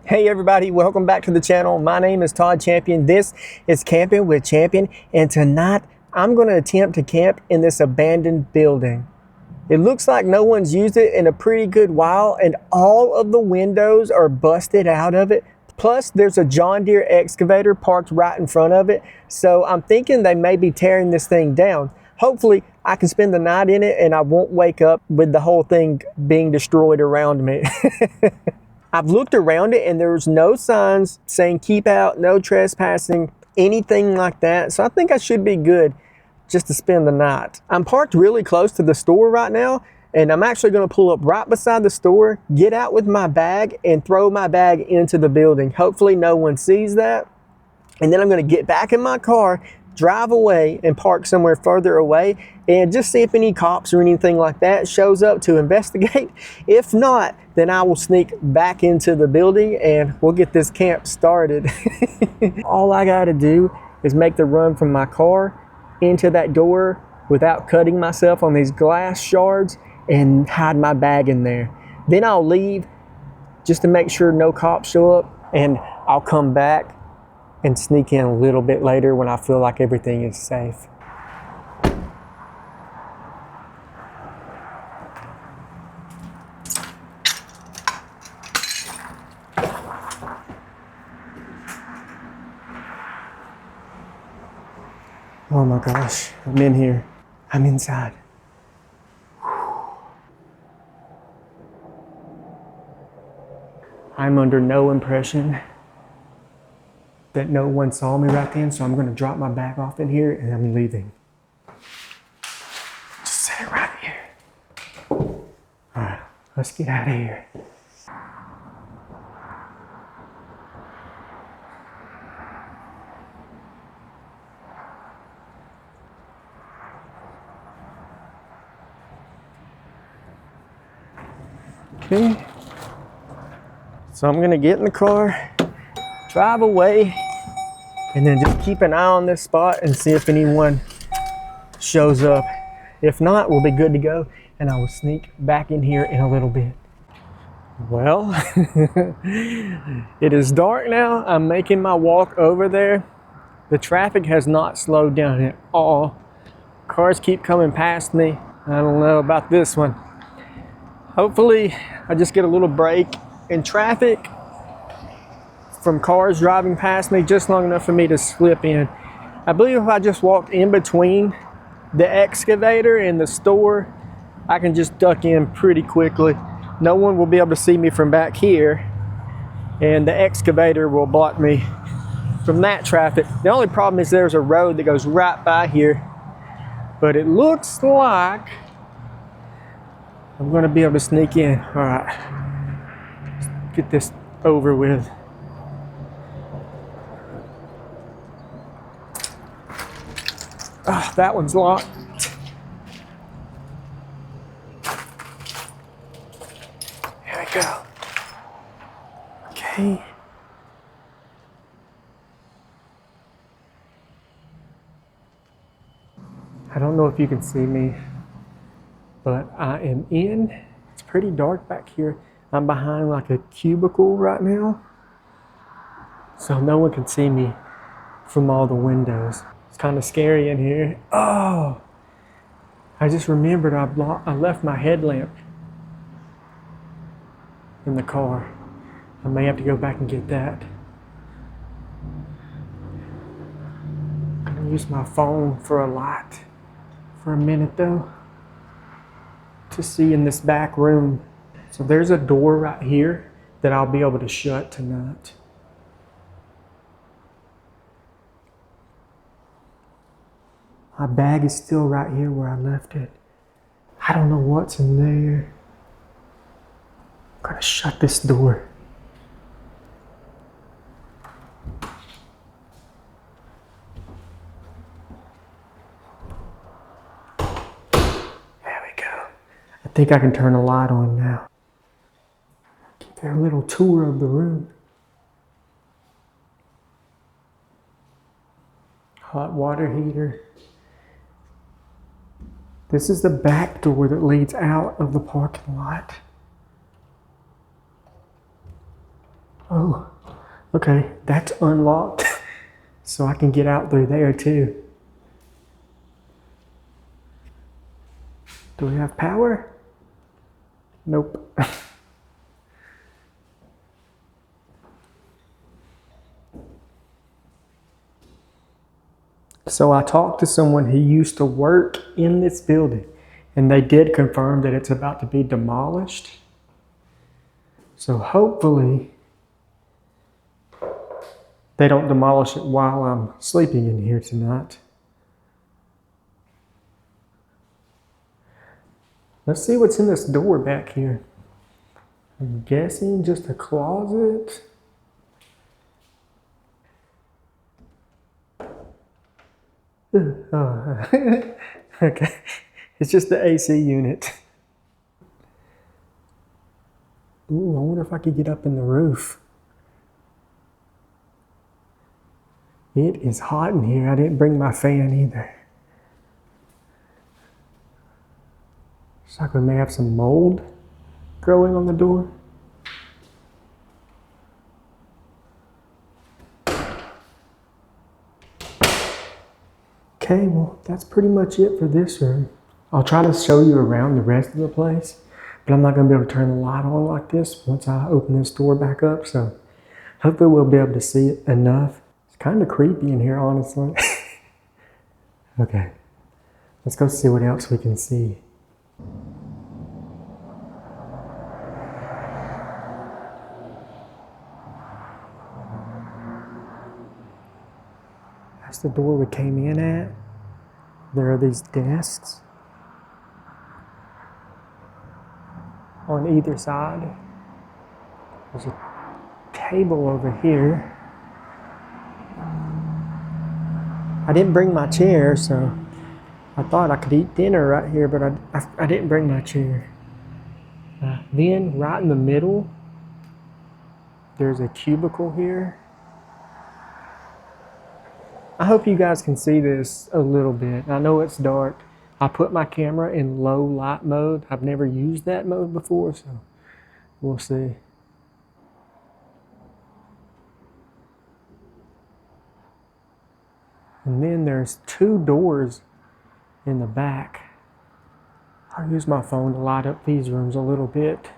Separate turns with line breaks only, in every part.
Hey everybody, welcome back to the channel. My name is Todd Champion. This is Camping with Champion, and tonight I'm going to attempt to camp in this abandoned building. It looks like no one's used it in a pretty good while, and all of the windows are busted out of it. Plus, there's a John Deere excavator parked right in front of it, so I'm thinking they may be tearing this thing down. Hopefully, I can spend the night in it and I won't wake up with the whole thing being destroyed around me. I've looked around it and there's no signs saying keep out, no trespassing, anything like that. So I think I should be good just to spend the night. I'm parked really close to the store right now, and I'm actually going to pull up right beside the store, get out with my bag, and throw my bag into the building. Hopefully no one sees that. And then I'm going to get back in my car, drive away, and park somewhere further away and just see if any cops or anything like that shows up to investigate. If not, then I will sneak back into the building and we'll get this camp started. All I got to do is make the run from my car into that door without cutting myself on these glass shards and hide my bag in there. Then I'll leave just to make sure no cops show up, and I'll come back and sneak in a little bit later when I feel like everything is safe. Oh my gosh, I'm in here. I'm inside. I'm under no impression that no one saw me right then, so I'm going to drop my bag off in here and I'm leaving. Just set it right here. All right, let's get out of here. Okay, so I'm going to get in the car, drive away, and then just keep an eye on this spot and see if anyone shows up. If not, we'll be good to go, and I will sneak back in here in a little bit. Well, it is dark now. I'm making my walk over there. The traffic has not slowed down at all. Cars keep coming past me. I don't know about this one. Hopefully, I just get a little break in traffic from cars driving past me just long enough for me to slip in. I believe if I just walked in between the excavator and the store, I can just duck in pretty quickly. No one will be able to see me from back here, and the excavator will block me from that traffic. The only problem is there's a road that goes right by here, but it looks like I'm gonna be able to sneak in. All right, let's get this over with. Oh, that one's locked. Here we go. Okay. I don't know if you can see me, but I am in. It's pretty dark back here. I'm behind like a cubicle right now, so no one can see me from all the windows. It's kind of scary in here. Oh, I just remembered I left my headlamp in the car. I may have to go back and get that. I'm gonna use my phone for a light for a minute though, to see in this back room. So there's a door right here that I'll be able to shut tonight. My bag is still right here where I left it. I don't know what's in there. I'm gonna shut this door. There we go. I think I can turn the light on now. Give you a little tour of the room. Hot water heater. This is the back door that leads out of the parking lot. Oh, okay, that's unlocked. So I can get out through there too. Do we have power? Nope. So I talked to someone who used to work in this building, and they did confirm that it's about to be demolished. So hopefully they don't demolish it while I'm sleeping in here tonight. Let's see what's in this door back here. I'm guessing just a closet. Okay, it's just the AC unit. Ooh, I wonder if I could get up in the roof. It is hot in here. I didn't bring my fan either. Looks like we may have some mold growing on the door. Okay, well, that's pretty much it for this room. I'll try to show you around the rest of the place, but I'm not going to be able to turn the light on like this once I open this door back up, so hopefully we'll be able to see it enough. It's kind of creepy in here, honestly. Okay, let's go see what else we can see. That's the door we came in at. There are these desks on either side. There's a table over here. I didn't bring my chair, so I thought I could eat dinner right here, but I didn't bring my chair. Then right in the middle, there's a cubicle here. I hope you guys can see this a little bit. I know it's dark. I put my camera in low light mode. I've never used that mode before, so we'll see. And then there's two doors in the back. I'll use my phone to light up these rooms a little bit.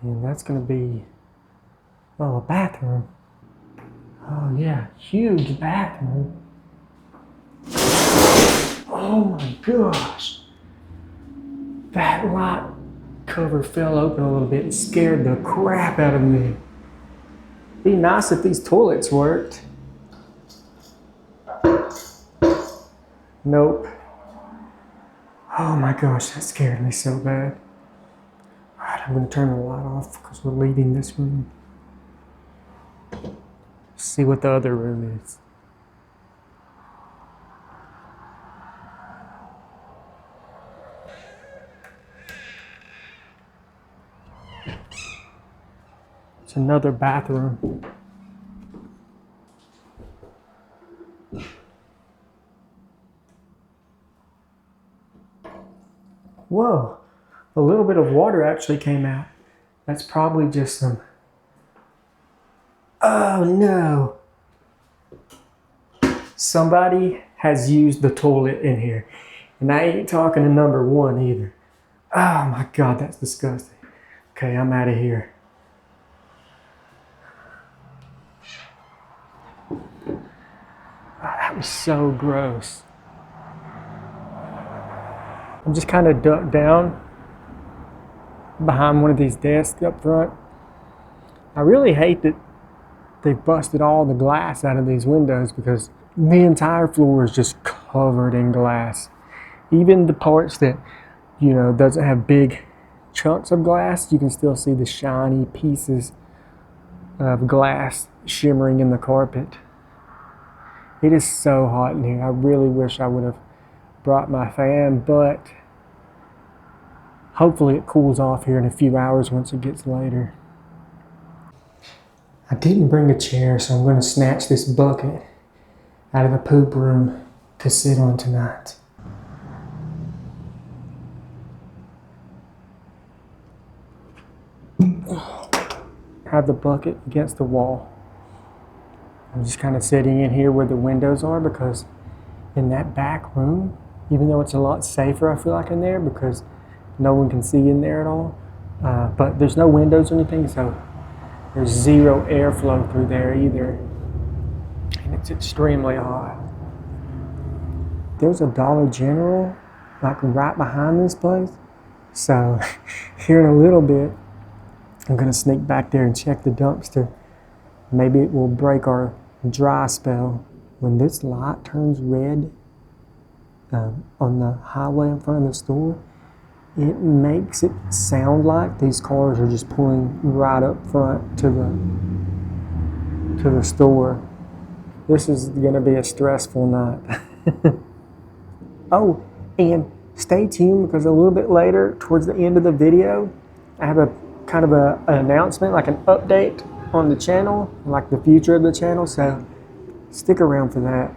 And that's gonna be, oh, a bathroom. Oh yeah, huge bathroom. Oh my gosh. That light cover fell open a little bit and scared the crap out of me. Be nice if these toilets worked. Nope. Oh my gosh, that scared me so bad. Alright, I'm gonna turn the light off because we're leaving this room. See what the other room is. It's another bathroom. Whoa, a little bit of water actually came out. That's probably just some, oh no. Somebody has used the toilet in here. And I ain't talking to number one either. Oh my God, that's disgusting. Okay, I'm out of here. Oh, that was so gross. I'm just kind of ducked down behind one of these desks up front. I really hate that they've busted all the glass out of these windows because the entire floor is just covered in glass. Even the parts that, you know, doesn't have big chunks of glass, you can still see the shiny pieces of glass shimmering in the carpet. It is so hot in here. I really wish I would have brought my fan, but hopefully it cools off here in a few hours once it gets later. I didn't bring a chair, so I'm going to snatch this bucket out of the poop room to sit on tonight. have the bucket against the wall. I'm just kind of sitting in here where the windows are, because in that back room, even though it's a lot safer, I feel like, in there, because no one can see in there at all. But there's no windows or anything, so there's zero airflow through there either. And it's extremely hot. There's a Dollar General like right behind this place. So here in a little bit, I'm gonna sneak back there and check the dumpster. Maybe it will break our dry spell. When this light turns red on the highway in front of the store, it makes it sound like these cars are just pulling right up front to the store. This is gonna be a stressful night. Oh, and stay tuned, because a little bit later, towards the end of the video, I have a kind of an announcement, like an update on the channel, like the future of the channel, so stick around for that.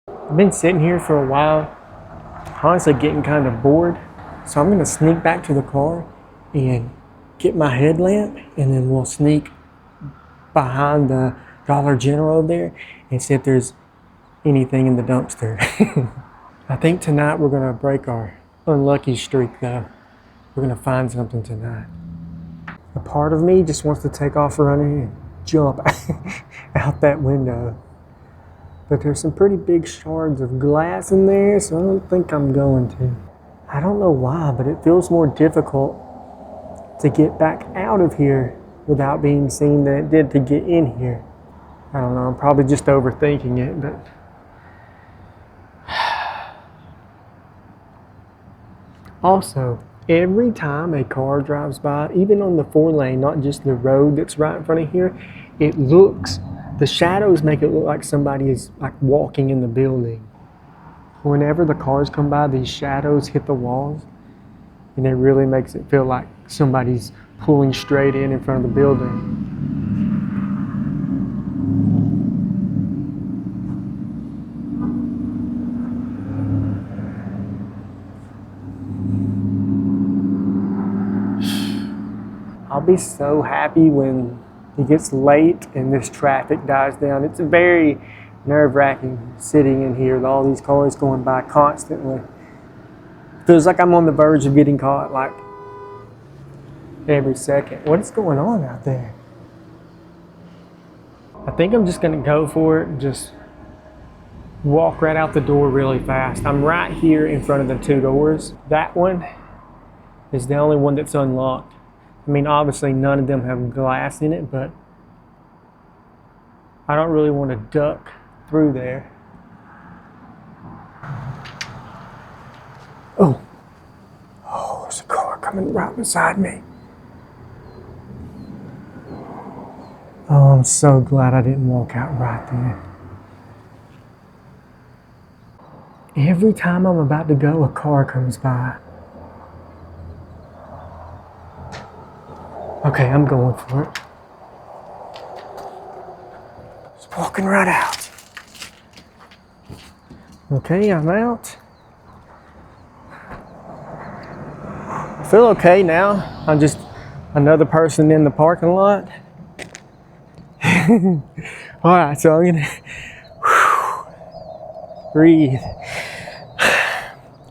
I've been sitting here for a while, honestly getting kind of bored, so I'm gonna sneak back to the car and get my headlamp, and then we'll sneak behind the Dollar General there and see if there's anything in the dumpster. I think tonight we're gonna break our unlucky streak though. We're gonna find something tonight. A part of me just wants to take off running and jump out that window. But there's some pretty big shards of glass in there, so I don't think I'm going to. I don't know why, but it feels more difficult to get back out of here without being seen than it did to get in here. I don't know, I'm probably just overthinking it, but also, every time a car drives by, even on the 4-lane, not just the road that's right in front of here, the shadows make it look like somebody is like walking in the building. Whenever the cars come by, these shadows hit the walls, and it really makes it feel like somebody's pulling straight in front of the building. I'll be so happy when it gets late and this traffic dies down. It's very nerve-wracking sitting in here with all these cars going by constantly. Feels like I'm on the verge of getting caught like every second. What is going on out there? I think I'm just gonna go for it and just walk right out the door really fast. I'm right here in front of the 2 doors. That one is the only one that's unlocked. I mean, obviously none of them have glass in it, but I don't really want to duck through there. Oh, there's a car coming right beside me. Oh, I'm so glad I didn't walk out right there. Every time I'm about to go, a car comes by. Okay, I'm going for it. Just walking right out. Okay, I'm out. I feel okay now. I'm just another person in the parking lot. All right, so I'm gonna breathe.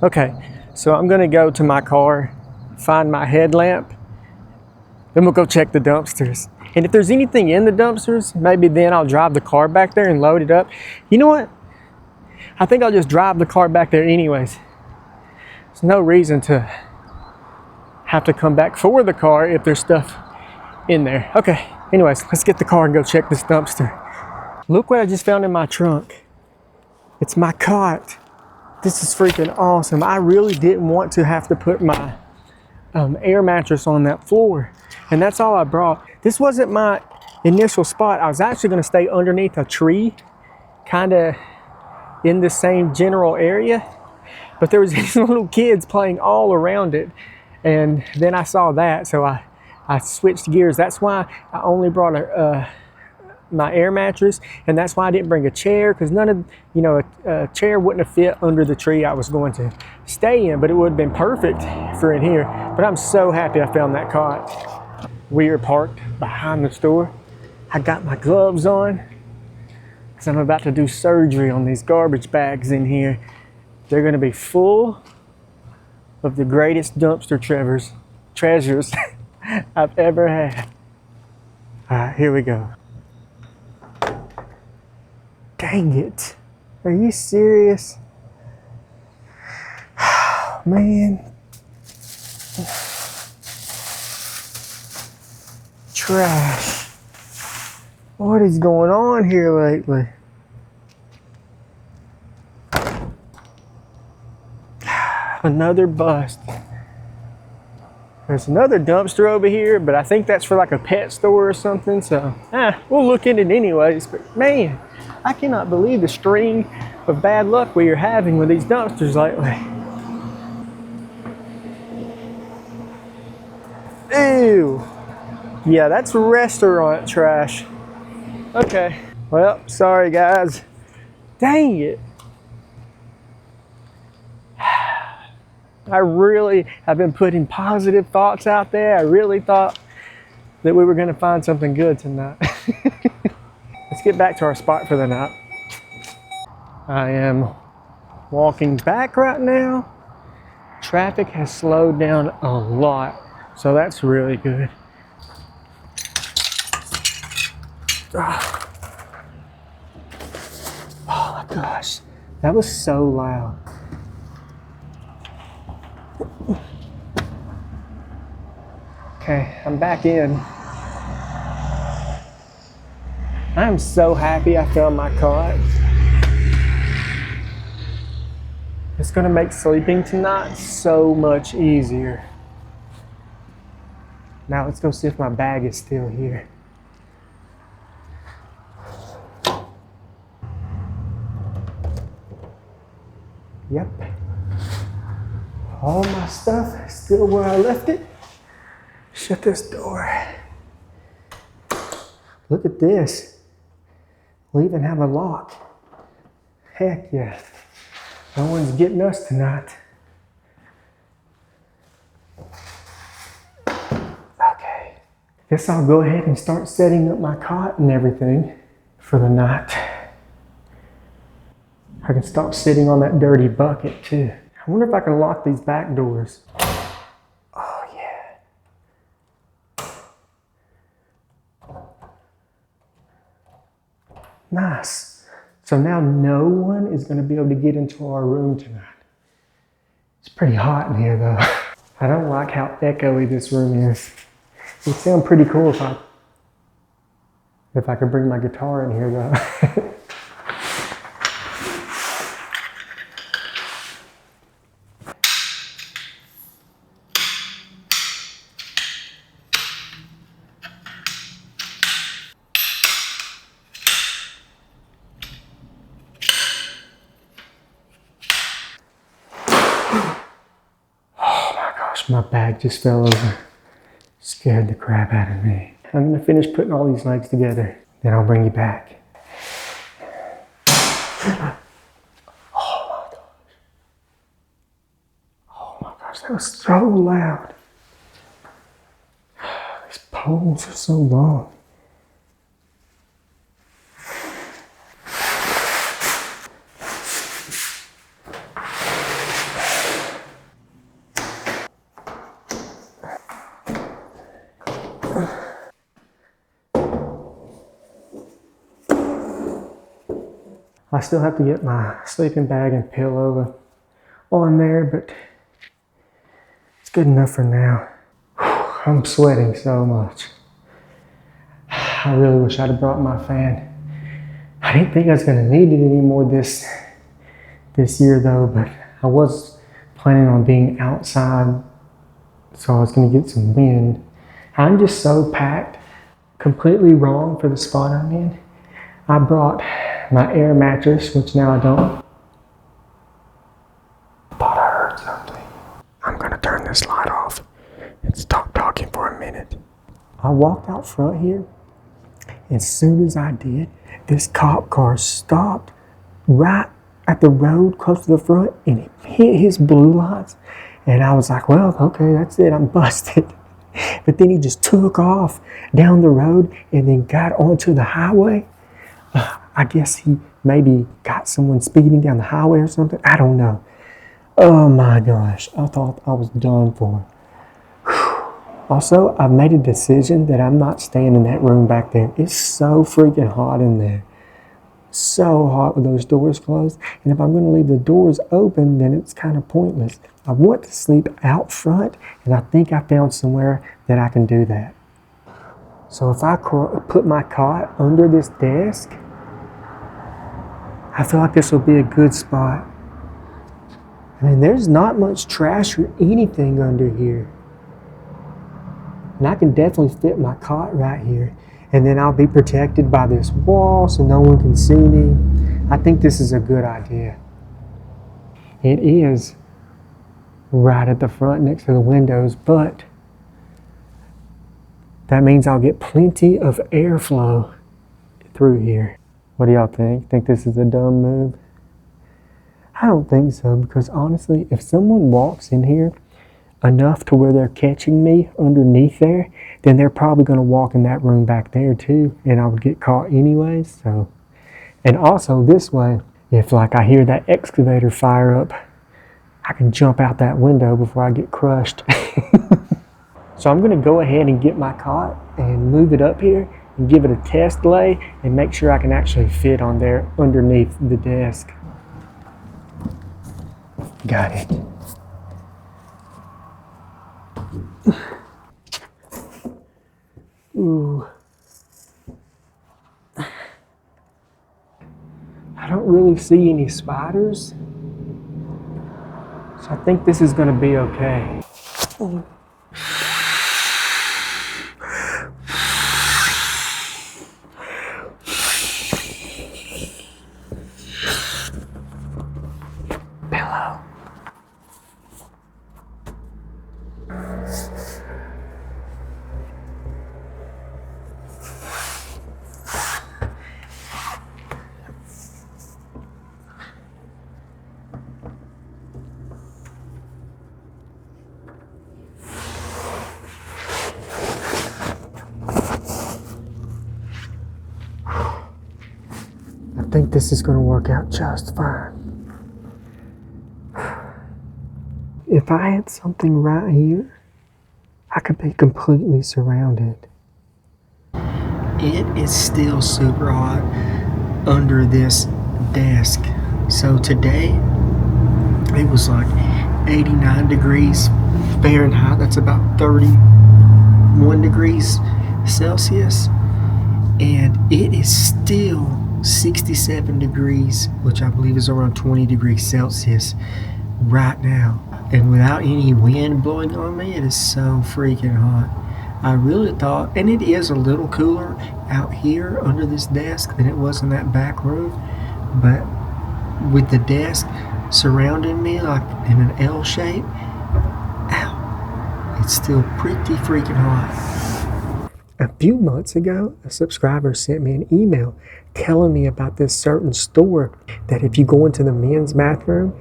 Okay, so I'm gonna go to my car, find my headlamp, then we'll go check the dumpsters. And if there's anything in the dumpsters, maybe then I'll drive the car back there and load it up. You know what? I think I'll just drive the car back there anyways. There's no reason to have to come back for the car if there's stuff in there. Okay, anyways, let's get the car and go check this dumpster. Look what I just found in my trunk. It's my cot. This is freaking awesome. I really didn't want to have to put my air mattress on that floor, and that's all I brought. This wasn't my initial spot. I was actually going to stay underneath a tree, kind of in the same general area, but there was these little kids playing all around it, and then I saw that, so I switched gears. That's why I only brought my air mattress, and that's why I didn't bring a chair, because none of, you know, a chair wouldn't have fit under the tree I was going to stay in, but it would have been perfect for in here. But I'm so happy I found that cot. We are parked behind the store. I got my gloves on because I'm about to do surgery on these garbage bags in here. They're going to be full of the greatest dumpster treasures I've ever had. All right, here we go. Dang it. Are you serious? Man. Trash. What is going on here lately? Another bust. There's another dumpster over here, but I think that's for like a pet store or something, so we'll look in it anyways. But man, I cannot believe the string of bad luck we are having with these dumpsters lately. Ew. Yeah, that's restaurant trash. Okay, well, sorry guys. Dang it. I really have been putting positive thoughts out there. I really thought that we were going to find something good tonight. Let's get back to our spot for the night. I am walking back right now. Traffic has slowed down a lot, so that's really good. Oh my gosh, that was so loud. Okay, I'm back in. I'm so happy I found my cot. It's gonna make sleeping tonight so much easier. Now let's go see if my bag is still here. Yep. All my stuff is still where I left it. Shut this door. Look at this. We even have a lock. Heck yeah. No one's getting us tonight. Okay. Guess I'll go ahead and start setting up my cot and everything for the night. I can stop sitting on that dirty bucket too. I wonder if I can lock these back doors. Oh yeah. Nice. So now no one is going to be able to get into our room tonight. It's pretty hot in here though. I don't like how echoey this room is. It would sound pretty cool if I could bring my guitar in here though. My bag just fell over. Scared the crap out of me. I'm gonna finish putting all these legs together, then I'll bring you back. Oh my gosh. Oh my gosh, that was so loud. These poles are so long. I still have to get my sleeping bag and pillow on there, but it's good enough for now. I'm sweating so much. I really wish I'd have brought my fan. I didn't think I was going to need it anymore this year though, but I was planning on being outside, so I was going to get some wind. I'm just so packed, completely wrong for the spot I'm in. I brought my air mattress, which now I don't. I thought I heard something. I'm gonna turn this light off and stop talking for a minute. I walked out front here As soon as I did, this cop car stopped right at the road close to the front and it hit his blue lights. And I was like, well, okay, that's it, I'm busted. But then he just took off down the road and then got onto the highway. I guess he maybe got someone speeding down the highway or something. I don't know. Oh my gosh, I thought I was done for. Also, I've made a decision that I'm not staying in that room back there. It's so freaking hot in there. So hot with those doors closed. And if I'm going to leave the doors open, then it's kind of pointless. I want to sleep out front, and I think I found somewhere that I can do that. So if I put my cot under this desk, I feel like this will be a good spot. I mean, there's not much trash or anything under here. And I can definitely fit my cot right here. And then I'll be protected by this wall so no one can see me. I think this is a good idea. It is right at the front next to the windows, but that means I'll get plenty of airflow through here. What do y'all think? Think this is a dumb move? I don't think so, because honestly, if someone walks in here enough to where they're catching me underneath there, then they're probably going to walk in that room back there too, and I would get caught anyways. So, and also this way, if like I hear that excavator fire up, I can jump out that window before I get crushed. So I'm going to go ahead and get my cot and move it up here and give it a test lay and make sure I can actually fit on there underneath the desk. Got it. Ooh. I don't really see any spiders, so I think this is going to be okay. Pillow. I think this is going to work out just fine. If I had something right here, I could be completely surrounded. It is still super hot under this desk. So today, it was like 89 degrees Fahrenheit. That's about 31 degrees Celsius. And it is still 67 degrees, which I believe is around 20 degrees Celsius right now. And without any wind blowing on me, it is so freaking hot. I really thought, and it is a little cooler out here under this desk than it was in that back room, but with the desk surrounding me like in an L shape, ow, it's still pretty freaking hot. A few months ago, a subscriber sent me an email telling me about this certain store that if you go into the men's bathroom,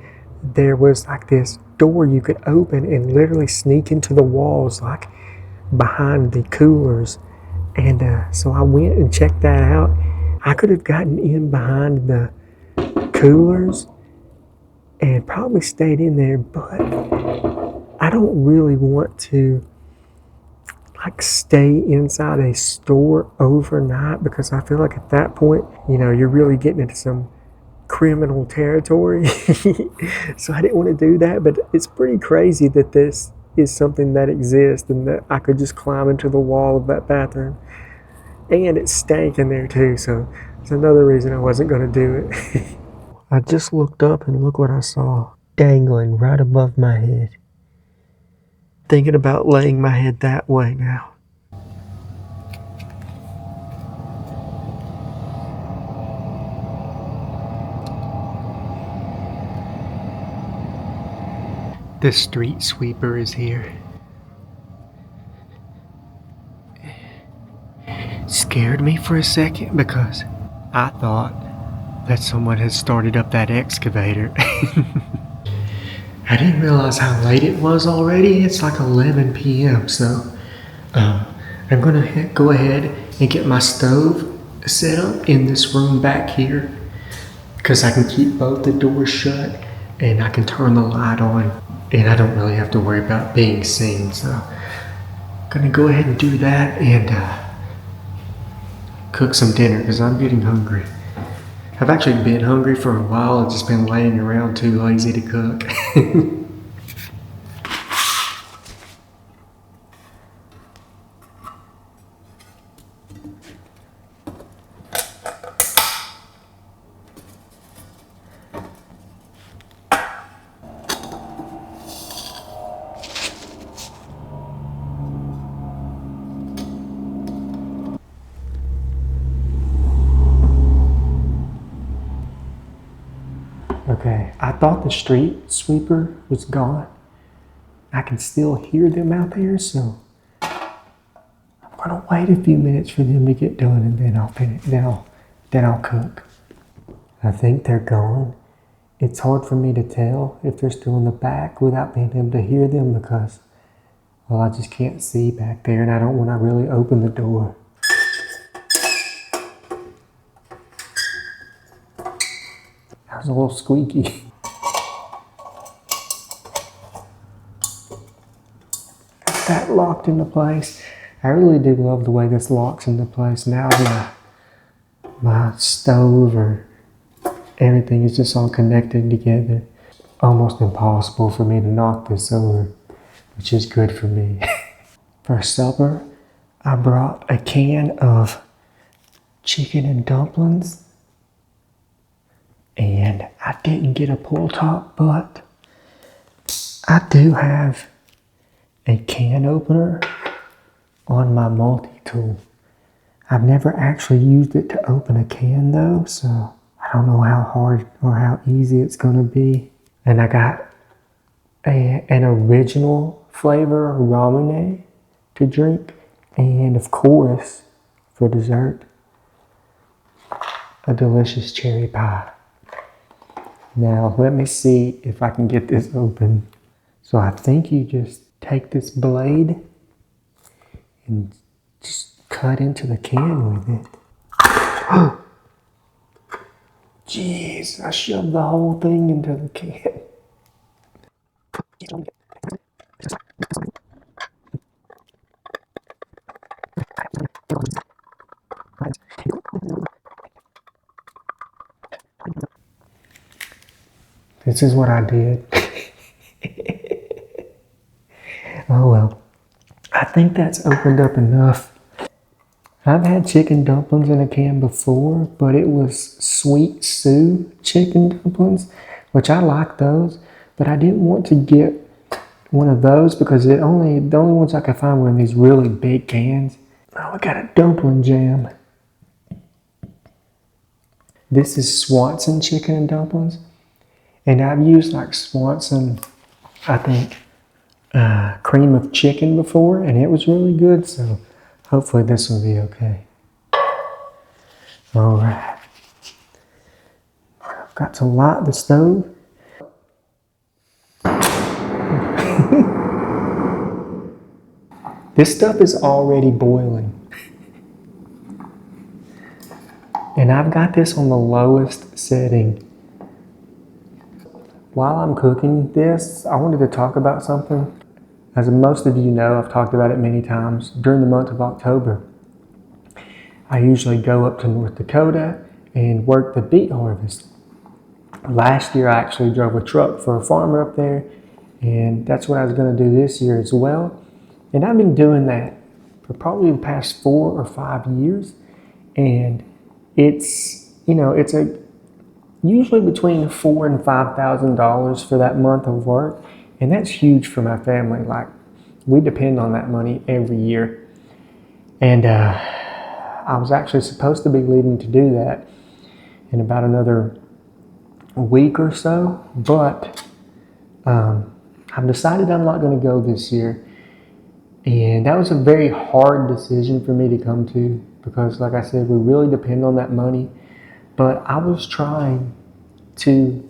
there was like this door you could open and literally sneak into the walls, like behind the coolers. And so I went and checked that out. I could have gotten in behind the coolers and probably stayed in there, but I don't really want to like stay inside a store overnight, because I feel like at that point, you know, you're really getting into some criminal territory. So I didn't want to do that, but it's pretty crazy that this is something that exists and that I could just climb into the wall of that bathroom. And it stank in there too, so it's another reason I wasn't going to do it. I just looked up and look what I saw dangling right above my head. Thinking about laying my head that way now. The street sweeper is here. scared me for a second because I thought that someone had started up that excavator. I didn't realize how late it was already. It's like 11 p.m. So I'm gonna go ahead and get my stove set up in this room back here because I can keep both the doors shut and I can turn the light on and I don't really have to worry about being seen. So I'm gonna go ahead and do that and cook some dinner because I'm getting hungry. I've actually been hungry for a while and just been laying around too lazy to cook. Okay, I thought the street sweeper was gone. I can still hear them out there, so I'm gonna wait a few minutes for them to get done and then I'll finish. Then I'll cook. I think they're gone. It's hard for me to tell if they're still in the back without being able to hear them because, well, I just can't see back there and I don't want to really open the door. That was a little squeaky. Got that locked into place. I really do love the way this locks into place. Now my stove or everything is just all connected together. Almost impossible for me to knock this over, which is good for me. For supper, I brought a can of chicken and dumplings. And I didn't get a pull top, but I do have a can opener on my multi-tool. I've never actually used it to open a can though, so I don't know how hard or how easy it's gonna be. And I got an original flavor ramen to drink, and of course, for dessert, a delicious cherry pie. Now, let me see if I can get this open. So I think you just take this blade and just cut into the can with it. Jeez, I shoved the whole thing into the can. This is what I did. Oh well. I think that's opened up enough. I've had chicken dumplings in a can before, but it was Sweet Sue chicken dumplings, which I like those, but I didn't want to get one of those because the only ones I could find were in these really big cans. Oh, we got a dumpling jam. This is Swanson chicken and dumplings. And I've used like Swanson, I think, cream of chicken before, and it was really good, so hopefully this will be okay. All right. I've got to light the stove. This stuff is already boiling. And I've got this on the lowest setting. While I'm cooking this, I wanted to talk about something. As most of you know, I've talked about it many times. During the month of October, I usually go up to North Dakota and work the beet harvest. Last year, I actually drove a truck for a farmer up there, and that's what I was going to do this year as well. And I've been doing that for probably the past 4 or 5 years, and it's usually between $4,000 and $5,000 for that month of work. And that's huge for my family. Like, we depend on that money every year. And I was actually supposed to be leaving to do that in about another week or so. But I've decided I'm not going to go this year. And that was a very hard decision for me to come to because like I said, we really depend on that money. But I was trying to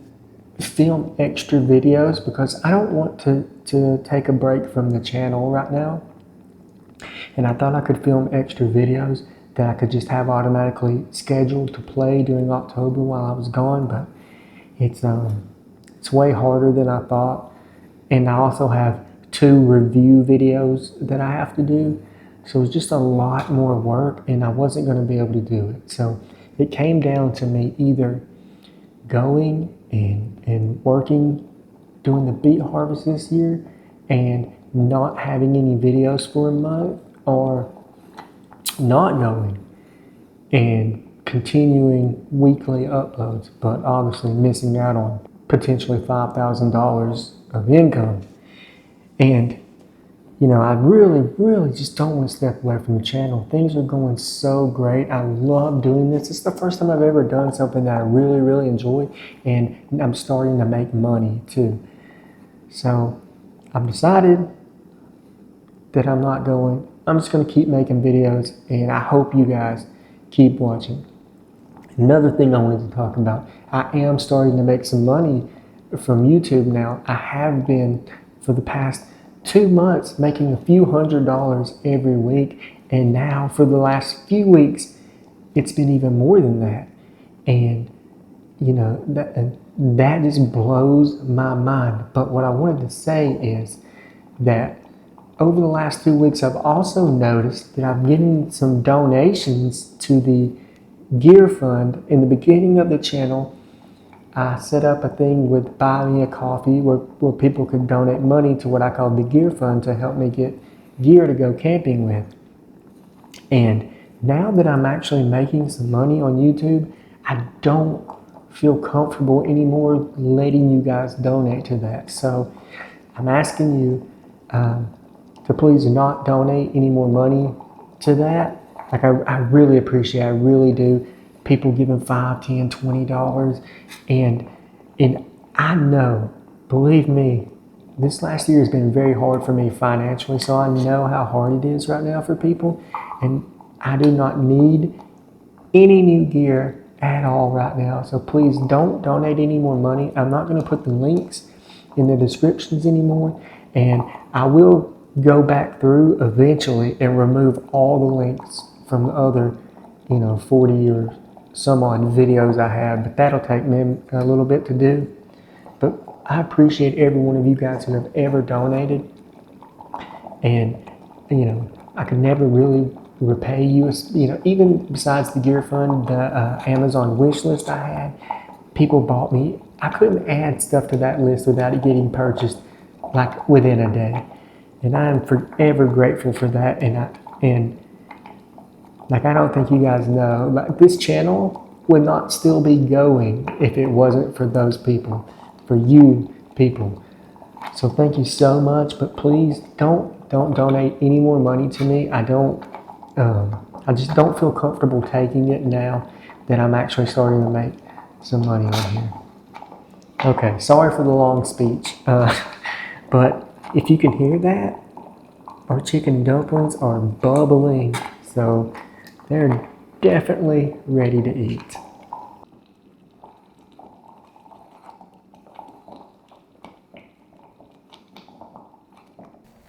film extra videos because I don't want to take a break from the channel right now. And I thought I could film extra videos that I could just have automatically scheduled to play during October while I was gone, but it's way harder than I thought. And I also have 2 review videos that I have to do. So it's just a lot more work and I wasn't going to be able to do it. So it came down to me either going and working, doing the beet harvest this year and not having any videos for a month, or not going and continuing weekly uploads, but obviously missing out on potentially $5,000 of income. And you know, I really just don't want to step away from the channel. Things are going so great. I love doing this. It's the first time I've ever done something that I really enjoy, and I'm starting to make money too. So I've decided that I'm not going. I'm just going to keep making videos, and I hope you guys keep watching. Another thing I wanted to talk about, I am starting to make some money from YouTube now. I have been for the past 2 months making a few $100s every week, and now for the last few weeks it's been even more than that. And you know, that just blows my mind. But what I wanted to say is that over the last 2 weeks I've also noticed that I'm getting some donations to the gear fund. In the beginning of the channel, I set up a thing with Buy Me a Coffee where people could donate money to what I call the gear fund to help me get gear to go camping with. And now that I'm actually making some money on YouTube, I don't feel comfortable anymore letting you guys donate to that. So I'm asking you to please not donate any more money to that. Like I really appreciate it, I really do. People giving $5, $10, $20. And I know, believe me, this last year has been very hard for me financially, so I know how hard it is right now for people. And I do not need any new gear at all right now. So please don't donate any more money. I'm not going to put the links in the descriptions anymore. And I will go back through eventually and remove all the links from the other, 40 or some odd videos I have, but that'll take me a little bit to do. But I appreciate every one of you guys who have ever donated, and I could never really repay you. Even besides the gear fund, the Amazon wish list I had, people bought me. I couldn't add stuff to that list without it getting purchased like within a day, and I am forever grateful for that. I don't think you guys know, like, this channel would not still be going if it wasn't for those people, for you people. So thank you so much, but please don't donate any more money to me. I just don't feel comfortable taking it now that I'm actually starting to make some money on here. Okay, sorry for the long speech, but if you can hear that, our chicken dumplings are bubbling, so they're definitely ready to eat.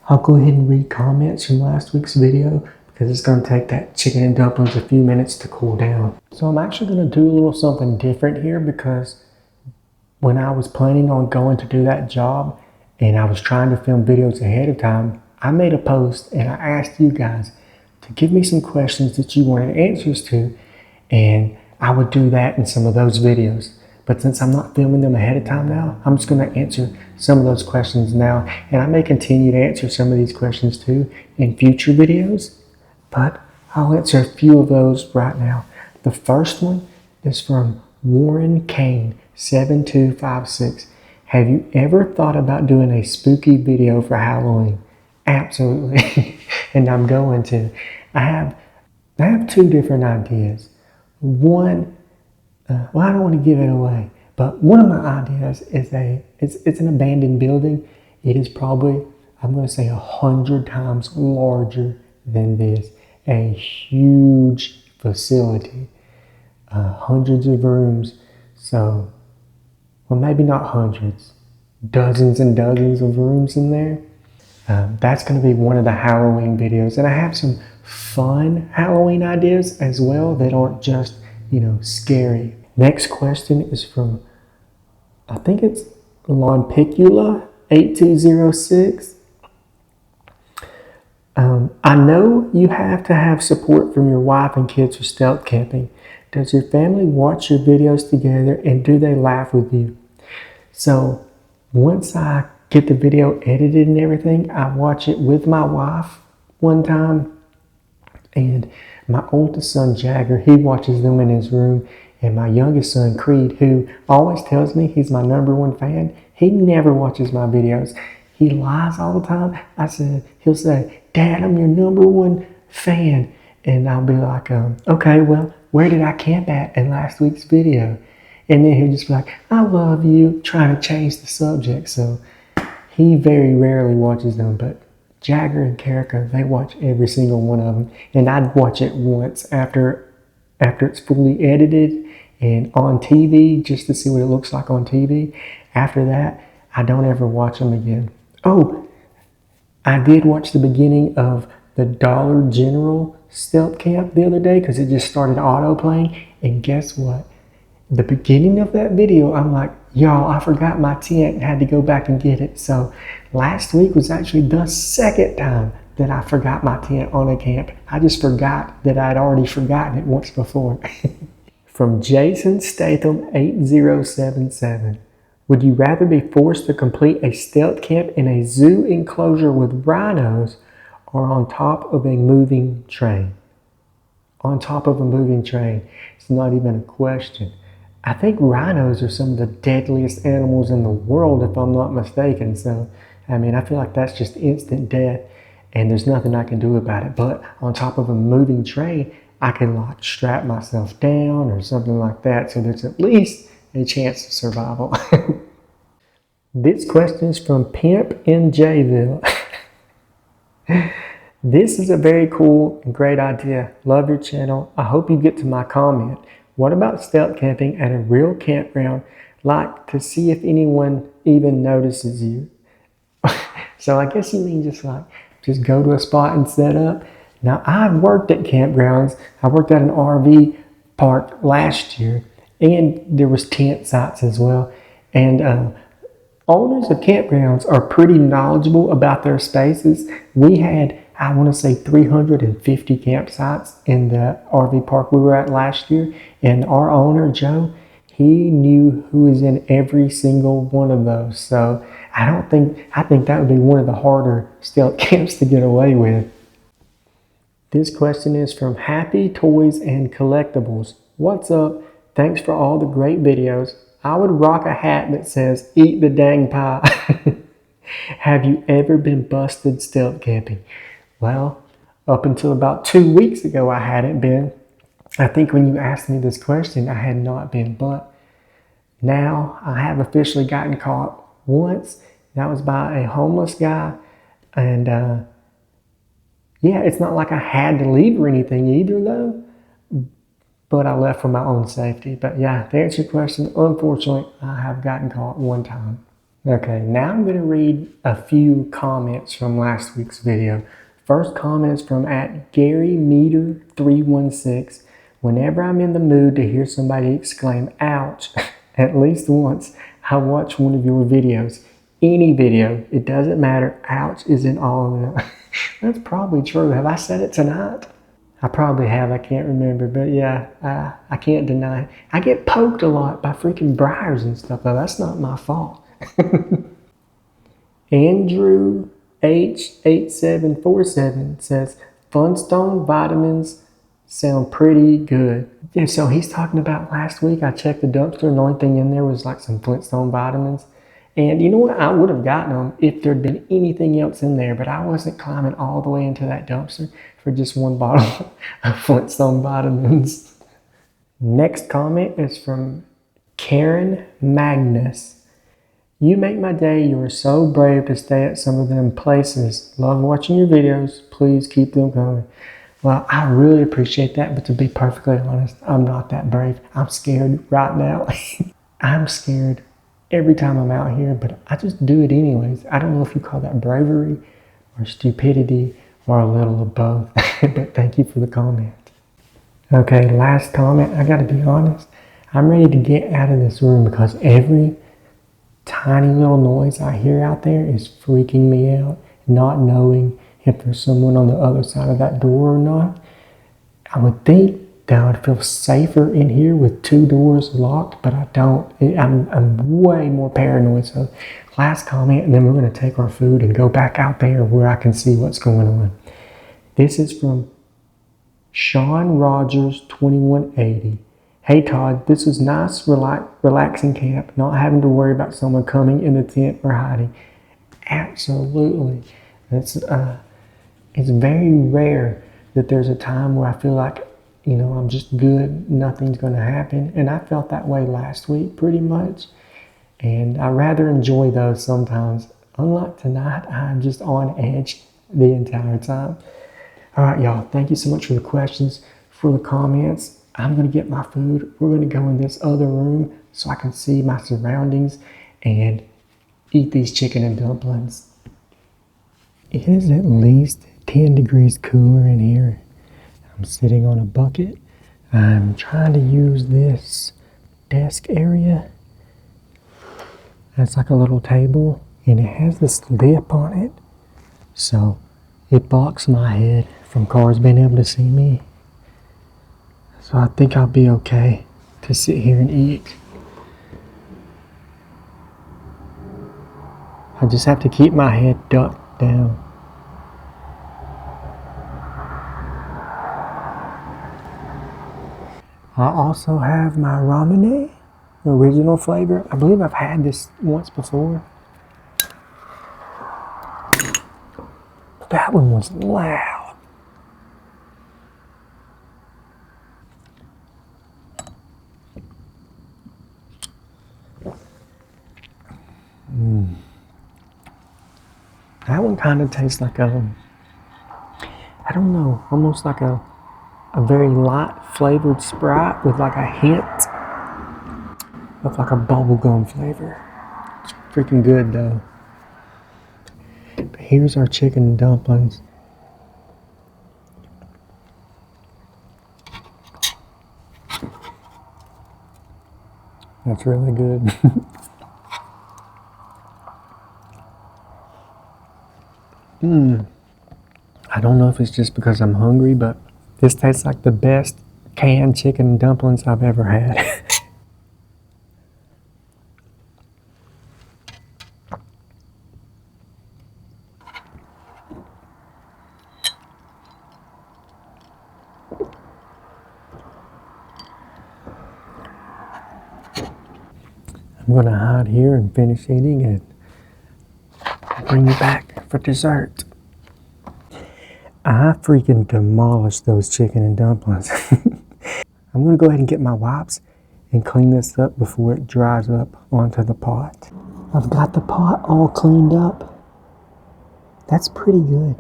I'll go ahead and read comments from last week's video because it's going to take that chicken and dumplings a few minutes to cool down. So I'm actually going to do a little something different here, because when I was planning on going to do that job and I was trying to film videos ahead of time, I made a post and I asked you guys to give me some questions that you wanted answers to, and I would do that in some of those videos. But since I'm not filming them ahead of time now, I'm just going to answer some of those questions now, and I may continue to answer some of these questions too in future videos, but I'll answer a few of those right now. The first one is from Warren Kane 7256. Have you ever thought about doing a spooky video for Halloween? Absolutely. And I'm going to. I have 2 different ideas. One, I don't want to give it away, but one of my ideas is it's an abandoned building. It is probably, I'm going to say, 100 times larger than this. a huge facility, hundreds of rooms. So, well, maybe not hundreds, dozens and dozens of rooms in there. That's going to be one of the Halloween videos. And I have some fun Halloween ideas as well that aren't just, scary. Next question is from, I think it's Lonpicula 8206. I know you have to have support from your wife and kids for stealth camping. Does your family watch your videos together and do they laugh with you? So once I get the video edited and everything, I watch it with my wife one time, and my oldest son Jagger, he watches them in his room, and my youngest son Creed, who always tells me he's my #1 fan, he never watches my videos. He lies all the time. He'll say, "Dad, I'm your #1 fan," and I'll be like, "Okay, well, where did I camp at in last week's video?" And then he'll just be like, "I love you," trying to change the subject. So he very rarely watches them, but Jagger and Karika, they watch every single one of them. And I'd watch it once after it's fully edited and on TV, just to see what it looks like on TV. After that, I don't ever watch them again. Oh, I did watch the beginning of the Dollar General stealth camp the other day because it just started auto-playing. And guess what? The beginning of that video, I'm like, y'all, I forgot my tent and had to go back and get it. So last week was actually the second time that I forgot my tent on a camp. I just forgot that I'd already forgotten it once before. From Jason Statham 8077. Would you rather be forced to complete a stealth camp in a zoo enclosure with rhinos or on top of a moving train? On top of a moving train. It's not even a question. I think rhinos are some of the deadliest animals in the world, if I'm not mistaken. So, I feel like that's just instant death, and there's nothing I can do about it. But on top of a moving train, I can strap myself down or something like that. So there's at least a chance of survival. This question is from Pimp in Jayville. This is a very cool and great idea. Love your channel. I hope you get to my comment. What about stealth camping at a real campground, like to see if anyone even notices you? So I guess you mean just go to a spot and set up. Now, I've worked at campgrounds. I worked at an RV park last year, and there was tent sites as well. And owners of campgrounds are pretty knowledgeable about their spaces. We had, I want to say, 350 campsites in the RV park we were at last year. And our owner, Joe, he knew who was in every single one of those. So I think that would be one of the harder stealth camps to get away with. This question is from Happy Toys and Collectibles. What's up? Thanks for all the great videos. I would rock a hat that says, "Eat the dang pie." Have you ever been busted stealth camping? Well, up until about 2 weeks ago, I hadn't been. I think when you asked me this question, I had not been, but now I have officially gotten caught once. That was by a homeless guy. And yeah, it's not like I had to leave or anything either though, but I left for my own safety. But yeah, to answer your question, unfortunately, I have gotten caught one time. Okay, now I'm going to read a few comments from last week's video. First comment is from @GaryMeter316. Whenever I'm in the mood to hear somebody exclaim, "ouch," at least once, I watch one of your videos. Any video, it doesn't matter. Ouch is in all of them. That's probably true. Have I said it tonight? I probably have. I can't remember. But yeah, I can't deny it. I get poked a lot by freaking briars and stuff, though. That's not my fault. Andrew H8747 says, Flintstone vitamins sound pretty good. Yeah, so he's talking about last week I checked the dumpster and the only thing in there was some Flintstone vitamins. And you know what? I would have gotten them if there'd been anything else in there, but I wasn't climbing all the way into that dumpster for just one bottle of Flintstone vitamins. Next comment is from Karen Magnus. You make my day. You are so brave to stay at some of them places. Love watching your videos. Please keep them coming. Well, I really appreciate that, but to be perfectly honest, I'm not that brave. I'm scared right now. I'm scared every time I'm out here, but I just do it anyways. I don't know if you call that bravery or stupidity or a little of both, but thank you for the comment. Okay, last comment. I gotta be honest. I'm ready to get out of this room because every tiny little noise I hear out there is freaking me out, not knowing if there's someone on the other side of that door or not. I would think that I would feel safer in here with 2 doors locked, but I don't. I'm way more paranoid. So last comment, and then we're going to take our food and go back out there where I can see what's going on. This is from Sean Rogers 2180. Hey Todd, this is nice, relaxing camp, not having to worry about someone coming in the tent or hiding. Absolutely. It's very rare that there's a time where I feel like, I'm just good, nothing's going to happen. And I felt that way last week pretty much. And I rather enjoy those sometimes. Unlike tonight, I'm just on edge the entire time. All right, y'all, thank you so much for the questions, for the comments. I'm going to get my food. We're going to go in this other room so I can see my surroundings and eat these chicken and dumplings. It is at least 10 degrees cooler in here. I'm sitting on a bucket. I'm trying to use this desk area. It's like a little table and it has this lip on it. So it blocks my head from cars being able to see me. So I think I'll be okay to sit here and eat. I just have to keep my head ducked down. I also have my ramen, original flavor. I believe I've had this once before. That one was loud. That one kind of tastes like I don't know, almost like a very light flavored Sprite with like a hint of like a bubblegum flavor. It's freaking good though. But here's our chicken dumplings. That's really good. I don't know if it's just because I'm hungry, but this tastes like the best canned chicken dumplings I've ever had. I'm gonna hide here and finish eating and bring you back for dessert. I freaking demolished those chicken and dumplings. I'm gonna go ahead and get my wipes and clean this up before it dries up onto the pot. I've got the pot all cleaned up. That's pretty good.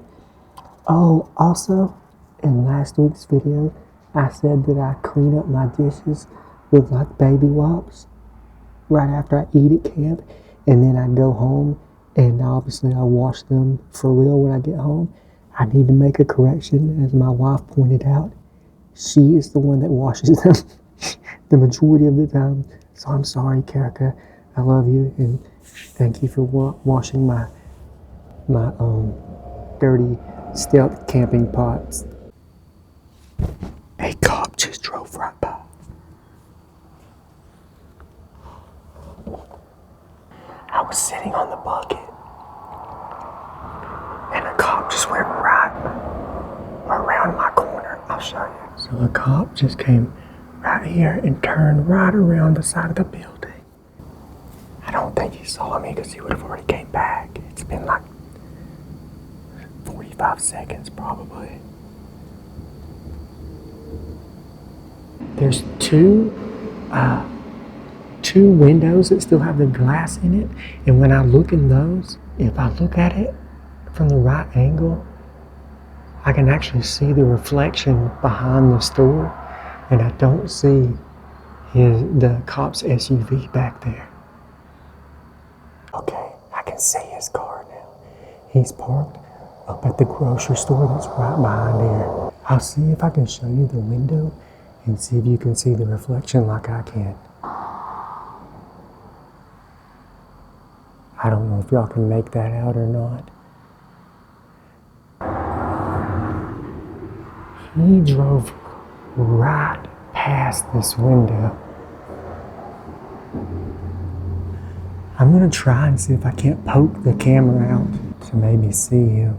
Oh, also, in last week's video, I said that I clean up my dishes with like baby wipes right after I eat at camp, and then I go home and obviously I wash them for real when I get home. I need to make a correction, as my wife pointed out. She is the one that washes them the majority of the time. So I'm sorry, Karika. I love you and thank you for washing my dirty stealth camping pots. A cop just drove right by. I was sitting on the bucket and a cop just went right around my corner. I'll show you. So a cop just came right here and turned right around the side of the building. I don't think he saw me because he would have already came back. It's been like 45 seconds probably. There's two windows that still have the glass in it, and when I look in those, if I look at it from the right angle, I can actually see the reflection behind the store, and I don't see the cop's SUV back there. Okay, I can see his car now. He's parked up at the grocery store that's right behind here. I'll see if I can show you the window and see if you can see the reflection like I can. I don't know if y'all can make that out or not. He drove right past this window. I'm gonna try and see if I can't poke the camera out to maybe see him.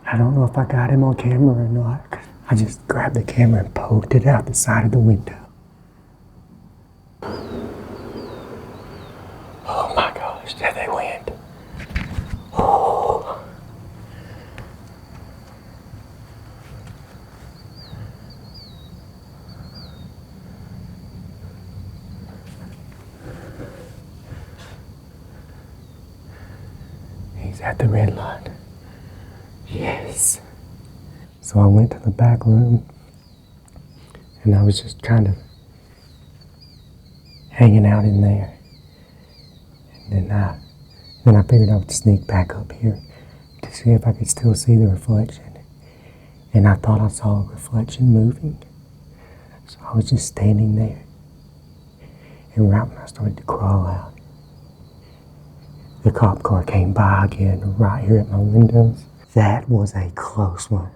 I don't know if I got him on camera or not. I just grabbed the camera and poked it out the side of the window. Oh my gosh, there they went. Oh. He's at the red light. Yes. So I went to the back room and I was just kind of hanging out in there. And then I figured I would sneak back up here to see if I could still see the reflection. And I thought I saw a reflection moving. So I was just standing there. And right when I started to crawl out, the cop car came by again right here at my windows. That was a close one.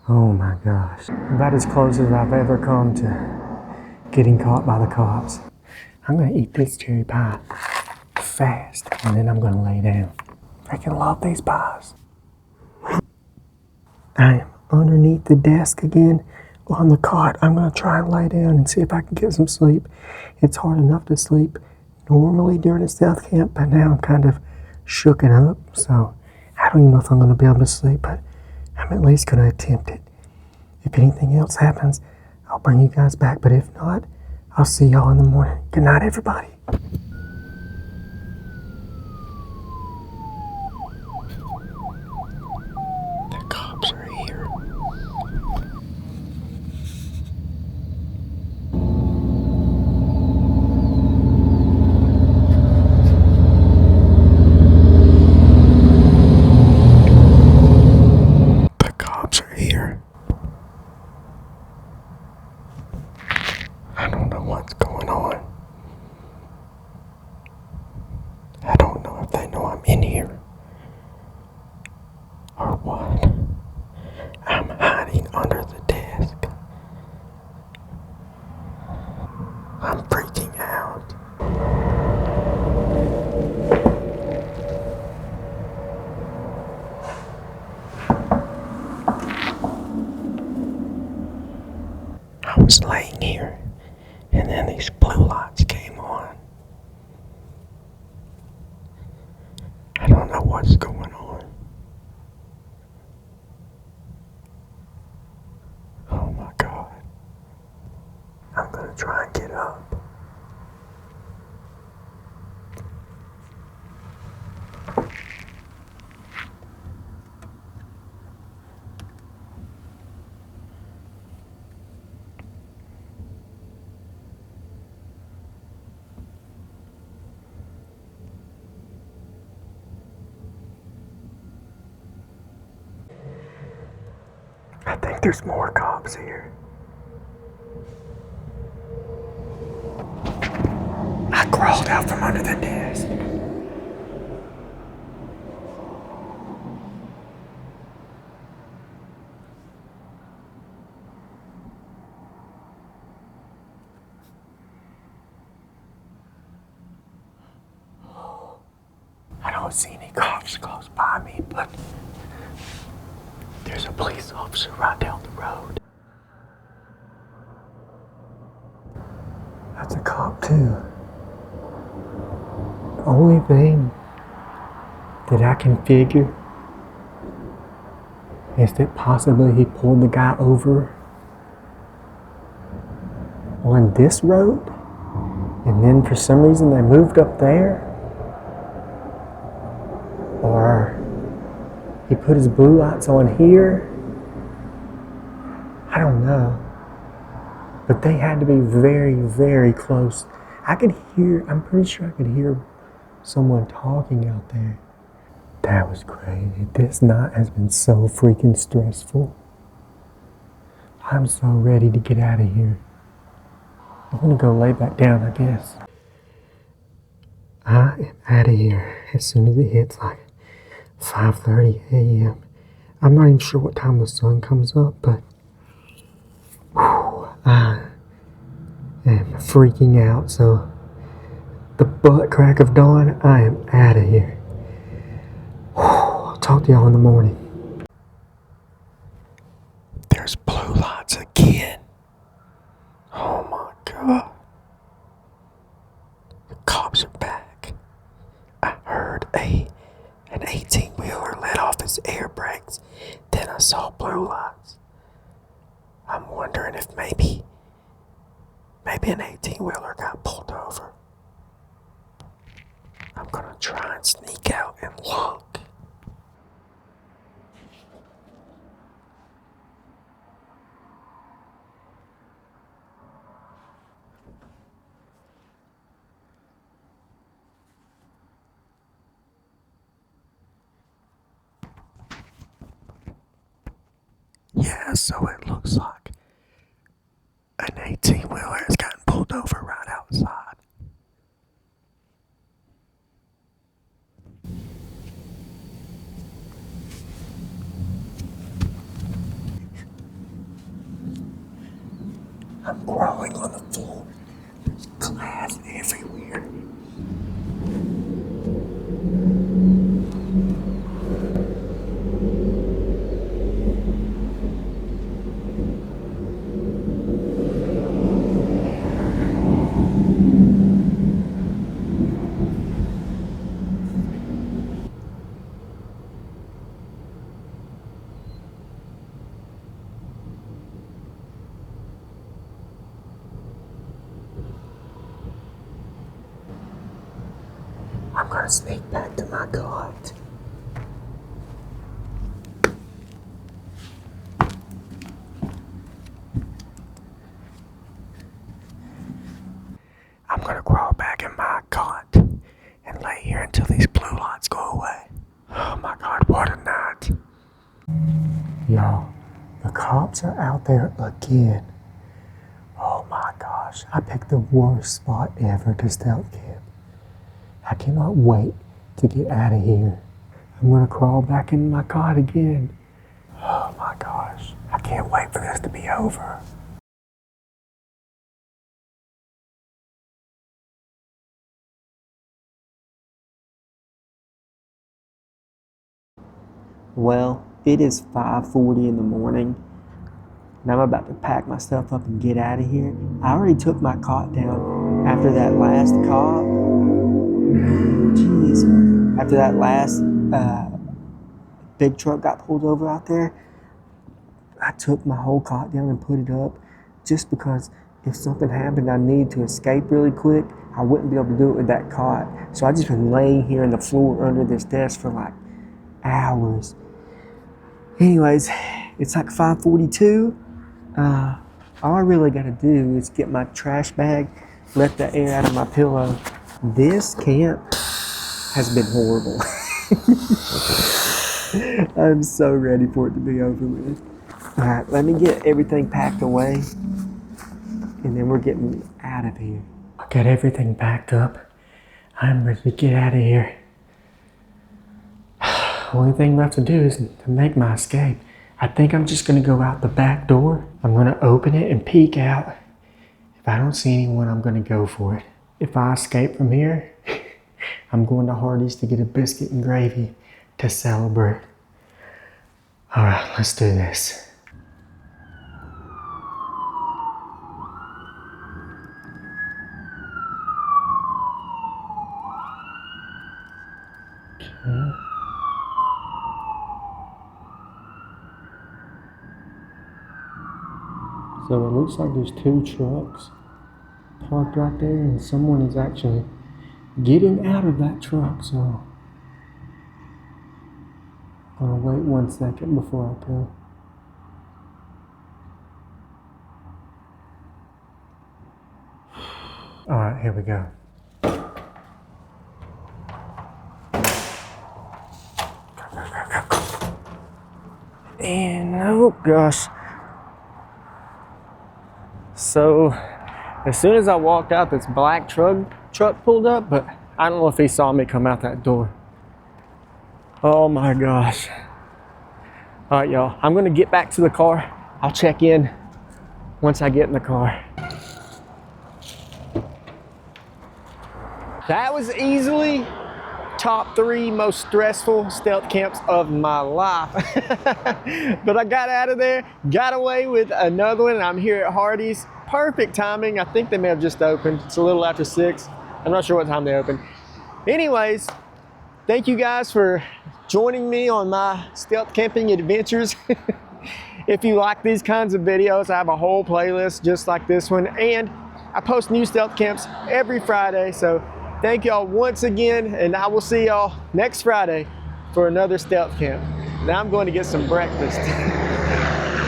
Oh my gosh. About as close as I've ever come to getting caught by the cops. I'm gonna eat this cherry pie fast and then I'm gonna lay down. Freaking love these pies. I am underneath the desk again on the cot. I'm gonna try and lay down and see if I can get some sleep. It's hard enough to sleep normally during a stealth camp, but now I'm kind of shooken up, so I don't even know if I'm going to be able to sleep, but I'm at least going to attempt it. If anything else happens, I'll bring you guys back, but if not, I'll see y'all in the morning. Good night, everybody. The cops are here. I don't know what's going on. I don't know if they know I'm in here or what. I'm hiding under the desk. I'm freaking out. I was laying here, and then these blue lights came on. I don't know what's going on. Oh my God. I'm gonna try and get up. I think there's more cops here. I crawled out from under the desk. I don't see any cops close by me, but there's a police officer right down the road. That's a cop too. The only thing that I can figure is that possibly he pulled the guy over on this road, and then for some reason they moved up there, or he put his blue lights on here. I don't know, but they had to be very, very close. I'm pretty sure I could hear someone talking out there. That was crazy. This night has been so freaking stressful. I'm so ready to get out of here. I'm gonna go lay back down, I guess. I am out of here as soon as it hits like 5:30 a.m. I'm not even sure what time the sun comes up, but I am freaking out. So the butt crack of dawn, I am out of here. I'll talk to y'all in the morning. There's blue lights again. Oh my God. The cops are back. I heard an 18-wheeler let off his air brakes. Then I saw blue lights. I'm wondering if maybe an 18-wheeler got pulled over. I'm gonna try and sneak out and look. Yeah, so it looks like an 18-wheeler has gotten pulled over right outside. I'm crawling on the floor. There's glass everywhere. I'm gonna sneak back to my cot. I'm gonna crawl back in my cot and lay here until these blue lights go away. Oh my God, what a night. Y'all, the cops are out there again. Oh my gosh, I picked the worst spot ever to stealth camp. I cannot wait to get out of here. I'm gonna crawl back in my cot again. Oh my gosh, I can't wait for this to be over. Well, it is 5:40 in the morning, and I'm about to pack my stuff up and get out of here. I already took my cot down after that last cop. Jeez. After that last big truck got pulled over out there, I took my whole cot down and put it up just because if something happened, I needed to escape really quick, I wouldn't be able to do it with that cot. So I just been laying here on the floor under this desk for like hours. Anyways, it's like 5:42. All I really got to do is get my trash bag, let the air out of my pillow. This camp has been horrible. I'm so ready for it to be over with. All right, let me get everything packed away, and then we're getting out of here. I got everything packed up. I'm ready to get out of here. Only thing left to do is to make my escape. I think I'm just gonna go out the back door. I'm gonna open it and peek out. If I don't see anyone, I'm gonna go for it. If I escape from here, I'm going to Hardee's to get a biscuit and gravy to celebrate. All right, let's do this. Okay. So it looks like there's two trucks parked right there, and someone is actually getting out of that truck, so I'm gonna wait 1 second before I go. All right, here we go. And oh gosh. So as soon as I walked out, this black truck pulled up, but I don't know if he saw me come out that door. Oh my gosh. All right, y'all, I'm gonna get back to the car. I'll check in once I get in the car. That was easily top 3 most stressful stealth camps of my life. But I got out of there, got away with another one, and I'm here at Hardee's. Perfect timing. I think they may have just opened. It's a little after 6. I'm not sure what time they open. Anyways, thank you guys for joining me on my stealth camping adventures. If you like these kinds of videos, I have a whole playlist just like this one, and I post new stealth camps every Friday. So thank y'all once again, and I will see y'all next Friday for another stealth camp. Now I'm going to get some breakfast.